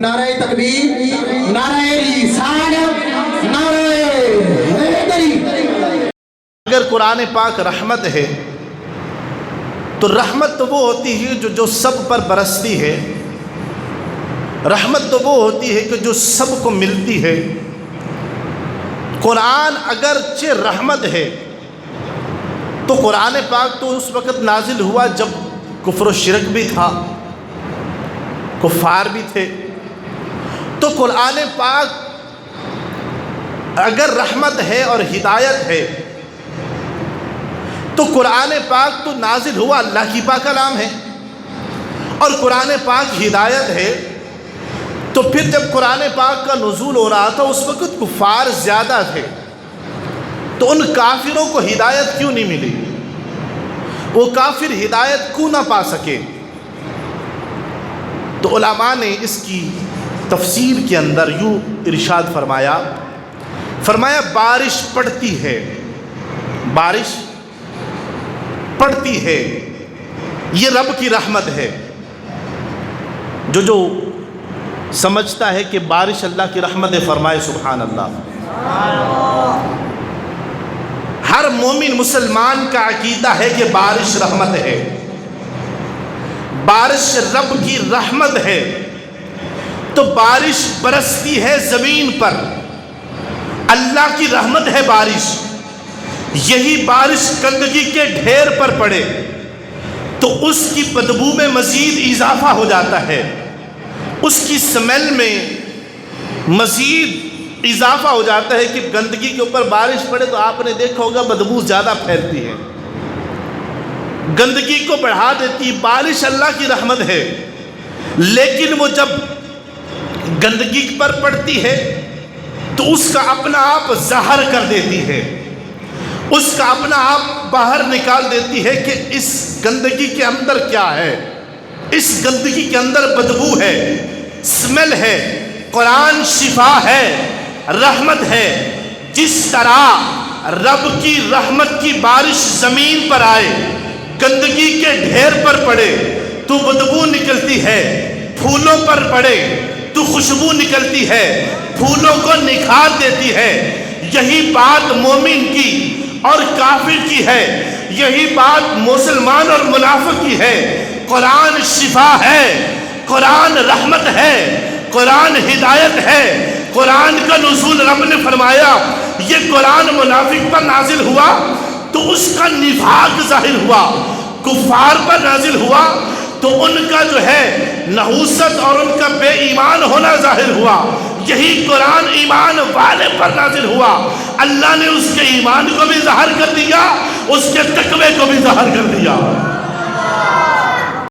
نعرہ تکبیر، نعرہ رسالت، نعرہ حیدری۔ اگر قرآن پاک رحمت ہے تو رحمت تو وہ ہوتی ہے جو سب پر برستی ہے، رحمت تو وہ ہوتی ہے کہ جو سب کو ملتی ہے۔ قرآن اگرچہ رحمت ہے تو قرآن پاک تو اس وقت نازل ہوا جب کفر و شرک بھی تھا، کفار بھی تھے۔ تو قرآن پاک اگر رحمت ہے اور ہدایت ہے تو قرآن پاک تو نازل ہوا اللہ کی پاک کلام ہے، اور قرآن پاک ہدایت ہے۔ تو پھر جب قرآن پاک کا نزول ہو رہا تھا اس وقت کفار زیادہ تھے، تو ان کافروں کو ہدایت کیوں نہیں ملی؟ وہ کافر ہدایت کیوں نہ پا سکے؟ تو علماء نے اس کی تفسیر کے اندر یوں ارشاد فرمایا بارش پڑتی ہے، بارش پڑتی ہے، یہ رب کی رحمت ہے۔ جو سمجھتا ہے کہ بارش اللہ کی رحمت ہے فرمائے سبحان اللہ۔ ہر مومن مسلمان کا عقیدہ ہے کہ بارش رحمت ہے، بارش رب کی رحمت ہے۔ تو بارش برستی ہے زمین پر، اللہ کی رحمت ہے بارش۔ یہی بارش گندگی کے ڈھیر پر پڑے تو اس کی بدبو میں مزید اضافہ ہو جاتا ہے، اس کی سمیل میں مزید اضافہ ہو جاتا ہے کہ گندگی کے اوپر بارش پڑے تو آپ نے دیکھا ہوگا بدبو زیادہ پھیلتی ہے، گندگی کو بڑھا دیتی۔ بارش اللہ کی رحمت ہے، لیکن وہ جب گندگی پر پڑتی ہے تو اس کا اپنا آپ ظاہر کر دیتی ہے، اس کا اپنا آپ باہر نکال دیتی ہے کہ اس گندگی کے اندر کیا ہے، اس گندگی کے اندر بدبو ہے، سمیل ہے۔ قرآن شفا ہے، رحمت ہے۔ جس طرح رب کی رحمت کی بارش زمین پر آئے، گندگی کے ڈھیر پر پڑے تو بدبو نکلتی ہے، پھولوں پر پڑے تو خوشبو نکلتی ہے، پھولوں کو نکھار دیتی ہے۔ یہی بات مومن کی اور کافر کی ہے، یہی بات مسلمان اور منافق کی ہے۔ قرآن شفا ہے، قرآن رحمت ہے، قرآن ہدایت ہے۔ قرآن کا نزول رب نے فرمایا یہ قرآن منافق پر نازل ہوا تو اس کا نفاق ظاہر ہوا، کفار پر نازل ہوا تو ان کا جو ہے نحوست اور ان کا بے ایمان ہونا ظاہر ہوا۔ یہی قرآن ایمان والے پر نازل ہوا، اللہ نے اس کے ایمان کو بھی ظاہر کر دیا، اس کے تقوی کو بھی ظاہر کر دیا۔